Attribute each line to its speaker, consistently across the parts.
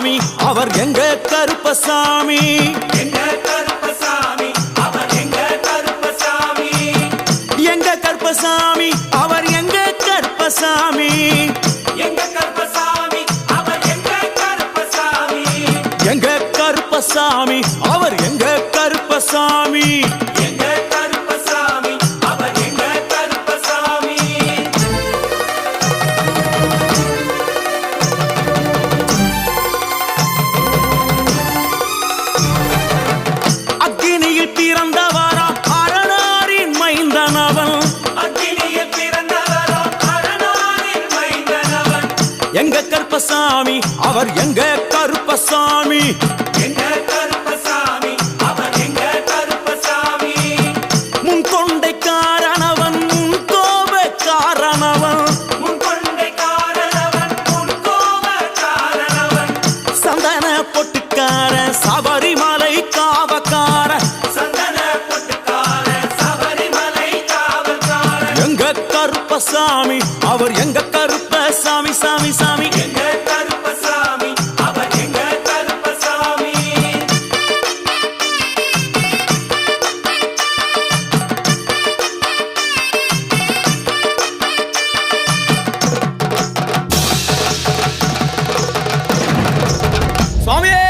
Speaker 1: கருப்பசாமி அவர் எங்க கருப்பசாமி
Speaker 2: எங்க கருப்பசாமி அவர் எங்க கருப்பசாமி
Speaker 1: எங்க கருப்பசாமி அவர் எங்க கருப்பசாமி
Speaker 2: எங்க கருப்பசாமி அவர் எங்க கருப்பசாமி
Speaker 1: எங்க கருப்பசாமி அவர் எங்க கருப்பசாமி
Speaker 2: எங்க கருப்பசாமி அவர் எங்க கருப்பசாமி
Speaker 1: அக்கினியில் பிறந்தவரா அரணாரின் மைந்தனவன்
Speaker 2: அக்கினியில் பிறந்தவராம் அரணாரின் மைந்தனவன்
Speaker 1: எங்க கருப்பசாமி அவர் எங்க கருப்பசாமி
Speaker 2: எங்க கருப்பசாமி அவர் எங்க கருப்பசாமி
Speaker 1: முன் கொண்டை காரணவன் முன் கோப காரணவன்
Speaker 2: முன் கொண்டை காரணவன் முன் கோப காரணவன்
Speaker 1: சந்தன பொட்டுக்கார சபரிமலை காவக்கார
Speaker 2: சந்தன பொட்டுக்கார சபரிமலை காவல்காரன்
Speaker 1: எங்க கருப்பசாமி அவர் எங்க கருப்பசாமி சாமி சாமி
Speaker 2: எங்க கருப்பசாமி அவர் எங்க கருப்பசாமி
Speaker 1: சுவாமியே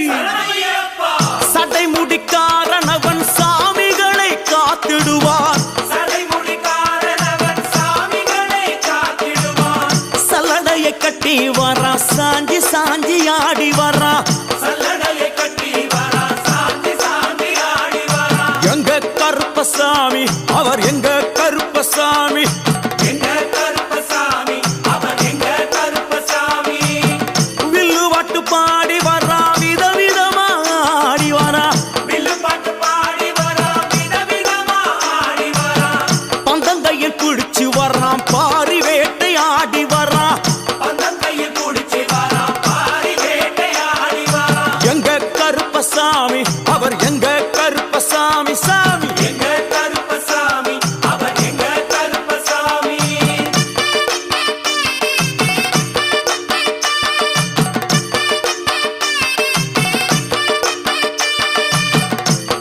Speaker 2: சரணமையப்பா
Speaker 1: சட்டை முடிக்காரனவன் சாமிகளை காத்திடுவான்
Speaker 2: சடைமுடி காரணவன் சாமிகளை காத்திடுவான்
Speaker 1: சல்லடையை கட்டி வரா சாஞ்சி சாஞ்சி ஆடி வரா
Speaker 2: சல்லடையை கட்டி வரா சாந்தி சாந்தி ஆடி வரா
Speaker 1: எங்க கருப்பசாமி அவர் எங்க கருப்பசாமி
Speaker 2: எங்க கருப்பசாமி அவர் எங்க கருப்பசாமி
Speaker 1: வில்லு வாட்டு பாடி வரா விதவிதமா ஆடி வரா
Speaker 2: வில்லு பாட்டு பாடி வரா விதவிதமா ஆடி வரா
Speaker 1: பந்தங்கையில் குடிச்சு வர்றான் பாரி வேட்டை ஆடி வரா
Speaker 2: பந்தங்கையில் குடிச்சு வரா பாரி வேட்டையாடி வரா
Speaker 1: எங்க கருப்பசாமி அவர் எங்க கருப்பசாமி சாமி
Speaker 2: எங்க கருப்பசாமி அவர் எங்க கருப்பசாமி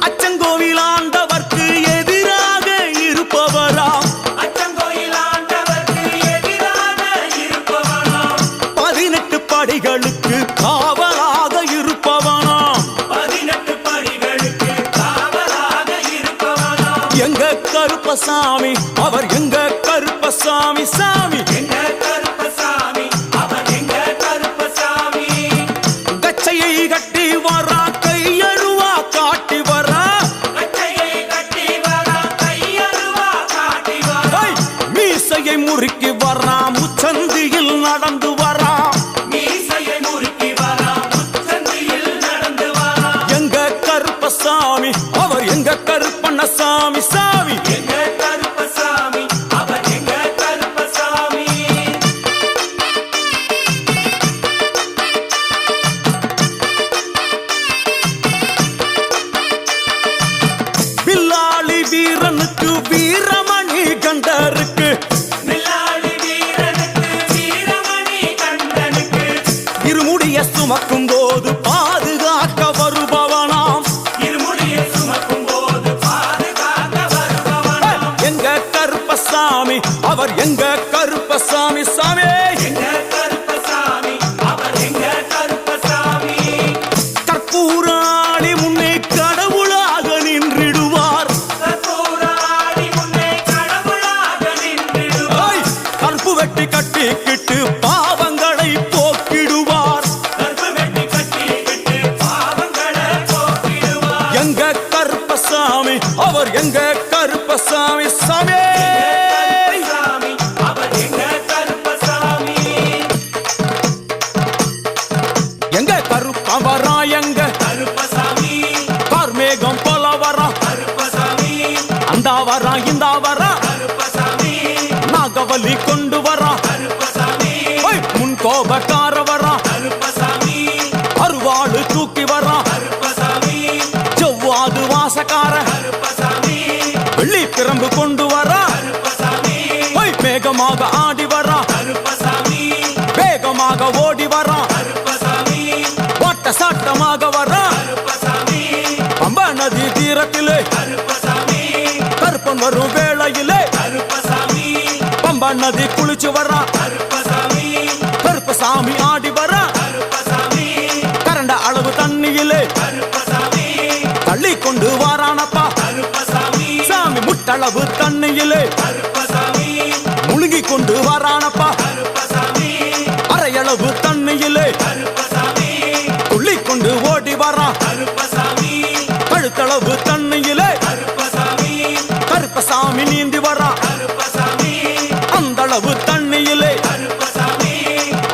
Speaker 1: அச்சங்கோவில் ஆண்டவர்க்கு எதிராக இருப்பவராம்
Speaker 2: அச்சங்கோயில் ஆண்டவர்க்கு எதிராக இருப்பவனாம்
Speaker 1: 18 படிகளுக்கு காவலாக இருப்பவனாம்
Speaker 2: 18 படிகளுக்கு காவலாக இருப்பவனாம்
Speaker 1: எங்க கருப்பசாமி அவர் எங்க கருப்பசாமி சாமி
Speaker 2: எங்க கருப்பசாமி அவர் எங்க கருப்பசாமி
Speaker 1: கச்சையை கட்டி வரா கையழுவா காட்டி வரா
Speaker 2: கட்டையை கட்டி வரா கையருவா காட்டி வரா
Speaker 1: ஐ! மீசையை முறுக்கி வரா முச்சந்தியில் நடந்து வரா
Speaker 2: மீசையை முறுக்கி வரா முச்சந்தியில் நடந்து வரா
Speaker 1: எங்க கருப்பசாமி அவர் எங்க கருப்பண்ணசாமி சாமி
Speaker 2: எங்க கருப்பசாமி அவர் எங்க கருப்பசாமி
Speaker 1: வில்லாளி வீரனுக்கு வீரமணி கண்டருக்கு
Speaker 2: மில்லாளி வீரனுக்கு வீரமணி கண்டனுக்கு
Speaker 1: இருமுடிய சுமக்கும் போது பாதுகாக்க வருபவனாம்
Speaker 2: இருமுடியை சுமக்கும் போது பாதுகாக்க வருபவனாம்
Speaker 1: எங்க கருப்பசாமி அவர் எங்க கருப்பசாமி சாமி
Speaker 2: எங்க கருப்பசாமி அவர் எங்க கருப்பசாமி
Speaker 1: கற்பூராளி முன்னே கடவுளாக நின்றிடுவார்
Speaker 2: கற்பூராடி முன்னே கடவுளாக நின்றிடுவார்
Speaker 1: ஐ! கற்பு வெட்டி கட்டிக்கிட்டு பாவங்களை போக்கிடுவார்
Speaker 2: கற்பு வெட்டி கட்டிக்கிட்டு பாவங்களை போக்கிடுவார்
Speaker 1: எங்க கருப்பசாமி அவர் எங்க கருப்பசாமி சாமி
Speaker 2: கருப்பசாமி அவர் எங்க கருப்பசாமி
Speaker 1: எங்க கருப்பவரா எங்க
Speaker 2: கருப்பசாமி
Speaker 1: கார்மேகம் போல வரா
Speaker 2: கருப்பசாமி
Speaker 1: அந்த வரா இந்த வரா
Speaker 2: கருப்பசாமி
Speaker 1: நாகவலி கொண்டு வரா
Speaker 2: கருப்பசாமி
Speaker 1: ஐ! முன் கோபக்கார வரா
Speaker 2: கருப்பசாமி
Speaker 1: அருவாளு தூக்கி வரா
Speaker 2: கருப்பசாமி
Speaker 1: செவ்வாது வாசக்கார
Speaker 2: கருப்பசாமி
Speaker 1: வெள்ளி பிரம்பு கொண்டு வரா
Speaker 2: கருப்பசாமி
Speaker 1: மேகமாக ஆடி வரா
Speaker 2: கருப்பசாமி
Speaker 1: வேகமாக வேகமாக ஓடி வரான்
Speaker 2: கருப்பசாமி
Speaker 1: வாட்ட சாட்டமாக வரான்
Speaker 2: கருப்பசாமி
Speaker 1: பம்பா நதி தீரத்திலே
Speaker 2: கருப்பசாமி
Speaker 1: கருப்பன் வரும் வேளையிலே
Speaker 2: கருப்பசாமி
Speaker 1: பம்பா நதி குளிச்சு வரான்
Speaker 2: கருப்பசாமி
Speaker 1: கருப்பசாமி ஆடி வரான்
Speaker 2: கருப்பசாமி
Speaker 1: கரண்ட அளவு தண்ணியிலே
Speaker 2: கருப்பசாமி
Speaker 1: தள்ளி கொண்டு வாரானப்பா
Speaker 2: கருப்பசாமி
Speaker 1: சாமி முட்டளவு தண்ணியிலே
Speaker 2: கருப்பசாமி
Speaker 1: முழுகி கொண்டு வாரானப்பா
Speaker 2: கருப்பசாமி
Speaker 1: அரையளவு தண்ணியிலே
Speaker 2: கருப்பசாமி
Speaker 1: துள்ளி கொண்டு ஓடி வரான்
Speaker 2: கருப்பசாமி
Speaker 1: கழுத்தளவு தண்ணியிலே
Speaker 2: கருப்பசாமி
Speaker 1: கருப்பசாமி நீந்தி வரான்
Speaker 2: கருப்பசாமி
Speaker 1: அந்த அளவு தண்ணியிலே
Speaker 2: கருப்பசாமி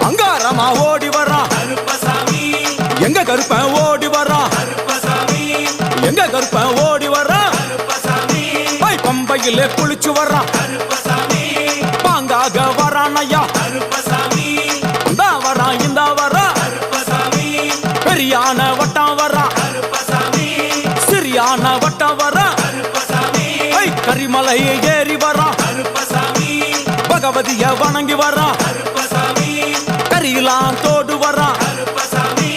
Speaker 1: அங்காரமா ஓடி வரான்
Speaker 2: கருப்பசாமி
Speaker 1: எங்க கருப்பன் ஓடி வரான்
Speaker 2: கருப்பசாமி
Speaker 1: எங்க கருப்பன் ஓடி வரான்
Speaker 2: கருப்பசாமி
Speaker 1: பம்பையிலே குளிச்சு வரான்
Speaker 2: கருப்பசாமி
Speaker 1: பாங்காக வரான் ஐயா
Speaker 2: கருப்பசாமி
Speaker 1: இந்த வரான் இந்த வரான்
Speaker 2: கருப்பசாமி
Speaker 1: பெரியான வட்டம் வரான்
Speaker 2: கருப்பசாமி
Speaker 1: சிறியான வட்டம் வரான்
Speaker 2: கருப்பசாமி
Speaker 1: கரிமலையை ஏறி வரான்
Speaker 2: கருப்பசாமி
Speaker 1: பகவதிய வணங்கி வரான்
Speaker 2: கருப்பசாமி
Speaker 1: கரியெல்லாம் தோடு வரான்
Speaker 2: கருப்பசாமி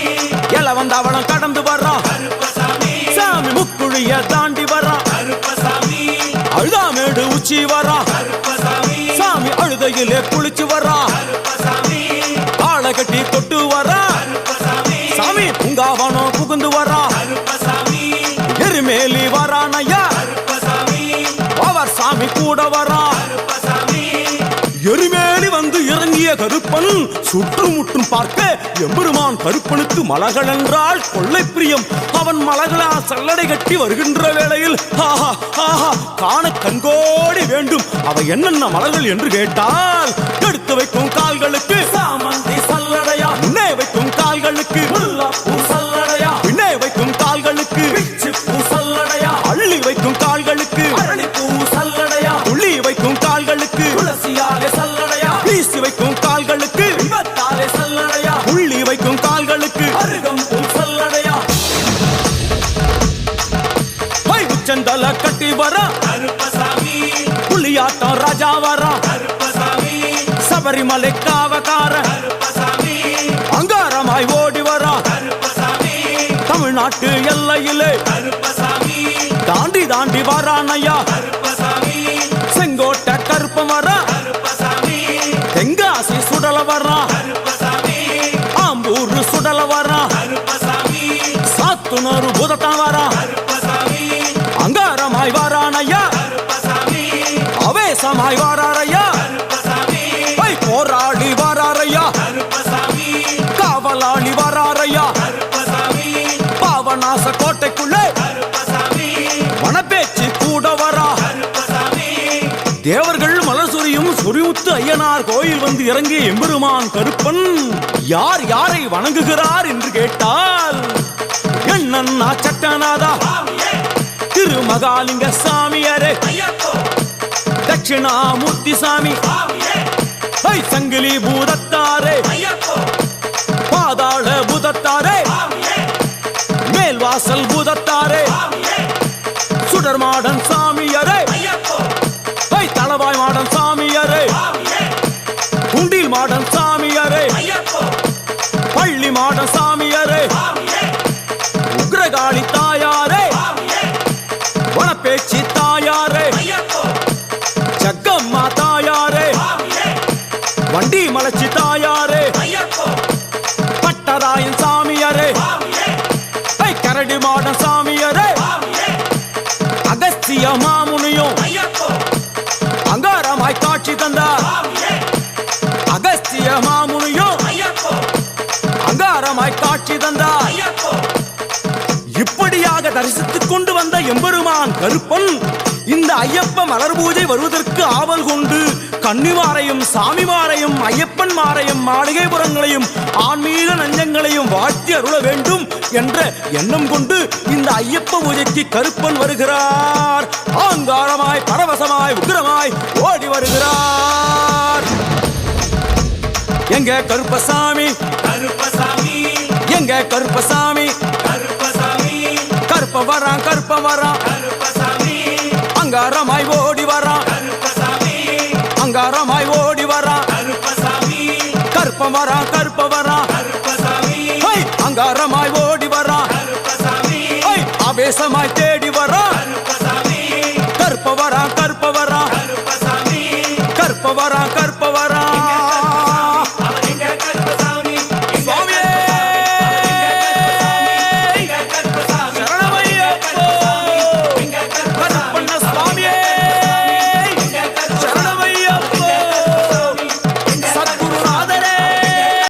Speaker 1: இளவந்தவளம் கடந்து வரான்
Speaker 2: கருப்பசாமி
Speaker 1: சாமி முக்குழிய தாண்டி வரான்
Speaker 2: கருப்பசாமி
Speaker 1: அழுதாமேடு உச்சி வரான்
Speaker 2: கருப்பசாமி
Speaker 1: சாமி அழுதையிலே குளிச்சு வரான்
Speaker 2: கருப்பசாமி
Speaker 1: ஆளை கட்டி தொட்டு வரான்
Speaker 2: கருப்பசாமி
Speaker 1: சாமி பூங்காவனம் புகுந்து வரான்
Speaker 2: கருப்பசாமி
Speaker 1: எருமேலி வரான் ஐயா
Speaker 2: கருப்பசாமி
Speaker 1: அவர் சாமி கூட வரான்
Speaker 2: கருப்பசாமி
Speaker 1: எருமேலி வந்து இறங்கிய கருப்பன் சுற்றுமுற்றும் பார்க்க எம்பெருமான் கருப்பனுக்கு மலகள் என்றால் கொள்ளை பிரியம். அவன் மலகளா சல்லடை கட்டி வருகின்ற வேளையில் ஆஹா ஆஹா காண கண்கோடி வேண்டும். அவை என்னென்ன மலர்கள் என்று கேட்டால் எடுத்து வைக்கும் கால்களுக்கு சாமந்தி சல்லடையா, முன்னே வைக்கும் கால்களுக்கு முல்லைப்பூ சல்லடையா, பின்னே வைக்கும் கால்களுக்கு பிச்சிப்பூ சல்லடையா, அள்ளி வைக்கும் கால்களுக்கு அரளிப்பூ சல்லடையா, உள்ளி வைக்கும் கால்களுக்கு துளசியாலே சல்லடையா, வீசி வைக்கும் கால்களுக்கு விபத்தாலே சல்லடையா, உள்ளி வைக்கும் கால்களுக்கு அருகம்பூ சல்லடையா. உச்சந்தல கட்டி வரா
Speaker 2: கருப்பசாமி,
Speaker 1: புலியாட்டம் ராஜா வரா
Speaker 2: கருப்பசாமி,
Speaker 1: சபரிமலை காவக்கார
Speaker 2: கருப்பசாமி,
Speaker 1: அங்காரமாய் ஓடி வரா
Speaker 2: கருப்பசாமி,
Speaker 1: தமிழ்நாட்டு எல்லையிலே
Speaker 2: கருப்பசாமி,
Speaker 1: தாண்டி தாண்டி வரானையா.
Speaker 2: கருப்பசாமி,
Speaker 1: செங்கோட்டை கருப்பம் வரா,
Speaker 2: கருப்பசாமி,
Speaker 1: தெங்காசி சுடல வரா,
Speaker 2: கருப்பசாமி,
Speaker 1: ஆம்பூர் சுடல வரா,
Speaker 2: கருப்பசாமி,
Speaker 1: சாத்துனூர் புதத்தான் வரா,
Speaker 2: கருப்பசாமி,
Speaker 1: அங்காரமாய் வாரானையா.
Speaker 2: கருப்பசாமி,
Speaker 1: அவேசமாய் வாராரையா,
Speaker 2: கருப்பசாமி,
Speaker 1: போராடி வாராரையா,
Speaker 2: கருப்பசாமி,
Speaker 1: காவலாளி வாராரையா.
Speaker 2: கருப்பசாமி,
Speaker 1: பாவநாச கோட்டைக்குள்ளே
Speaker 2: கருப்பசாமி,
Speaker 1: வனப்பேச்சு கூட வரா.
Speaker 2: கருப்பசாமி,
Speaker 1: தேவர்கள் மலர் சொரியும் சொரிமுத்து ஐயனார் கோயில் வந்து இறங்கிய எம்பெருமான் கருப்பன் யார் யாரை வணங்குகிறார் என்று கேட்டால் என்னன்னா சட்டநாதா,
Speaker 2: சுவாமியே,
Speaker 1: திருமகாலிங்க சாமியாரே,
Speaker 2: ஐயப்போ,
Speaker 1: தட்சிணாமூர்த்தி சாமி,
Speaker 2: சுவாமியே,
Speaker 1: சங்கிலி பூதத்தாரே,
Speaker 2: ஐயப்போ,
Speaker 1: பாதாள பூதத்தாரே,
Speaker 2: சுவாமியே,
Speaker 1: மேல்வாசல் பூதத்தாரே,
Speaker 2: சுவாமியே,
Speaker 1: சுடர்மாடன் சாமியாரே,
Speaker 2: ஐயப்போ,
Speaker 1: தளவாய் மாடன் சாமியாரே,
Speaker 2: சுவாமியே,
Speaker 1: குண்டில் மாடன் சாமியாரே,
Speaker 2: ஐயப்போ,
Speaker 1: பள்ளி மாடன் சாமியாரே,
Speaker 2: சுவாமியே,
Speaker 1: உக்ரகாளி தாயாரே,
Speaker 2: சுவாமியே,
Speaker 1: வனப்பேச்சி தாயாரே,
Speaker 2: ஐயப்போ,
Speaker 1: ஜக்கம்மா தாயாரே,
Speaker 2: சுவாமியே,
Speaker 1: வண்டி மலச்சி தாயாரே,
Speaker 2: ஐயப்போ,
Speaker 1: பட்டராயன் சாமியாரே,
Speaker 2: சுவாமியே,
Speaker 1: கரடி மாடன் சாமியாரே,
Speaker 2: சுவாமியே,
Speaker 1: அகஸ்திய மாமுனியும்
Speaker 2: ஐயப்போ,
Speaker 1: அங்காரமாய் காட்சி தந்தார்.
Speaker 2: சுவாமியே,
Speaker 1: அகஸ்திய மாமுனியும்
Speaker 2: ஐயப்போ,
Speaker 1: அங்காரமாய் காட்சி தந்தார்.
Speaker 2: ஐயப்போ,
Speaker 1: இப்படியாக தரிசித்துக் கொண்டு வந்த எம்பெருமான் கருப்பன் இந்த ஐயப்ப மலர் பூஜை வருவதற்கு ஆவல் கொண்டு கன்னிமாரையும் சாமிமாரையும் ஐயப்பன் மாரையும் மாளிகைபுரங்களையும் ஆன்மீக நஞ்சங்களையும் வாழ்த்தி அருள வேண்டும் என்ற எண்ணம் கொண்டு இந்த ஐயப்ப பூஜைக்கு கருப்பன் வருகிறார். ஆங்காரமாய் பரவசமாய் உக்கிரமாய் ஓடி வருகிறார். எங்க கருப்பசாமி,
Speaker 2: கருப்பசாமி,
Speaker 1: எங்க கருப்பசாமி,
Speaker 2: கருப்பசாமி,
Speaker 1: கருப்ப வரான் கருப்ப வரான்,
Speaker 2: கருப்பசாமி,
Speaker 1: அங்காரமாய் ஓடி வரான்,
Speaker 2: கருப்பசாமி,
Speaker 1: அங்காரமாய் ஓடி வரான்.
Speaker 2: கருப்பசாமி,
Speaker 1: கருப்ப கருப்பவரா கருப்பவரா
Speaker 2: கருப்பசாமி
Speaker 1: ஹை அங்காரமாய் ஓடி வரா
Speaker 2: கருப்பசாமி
Speaker 1: ஹை ஆவேசமாய் தேடி வரா
Speaker 2: கருப்பசாமி
Speaker 1: கருப்பவரா கருப்பவரா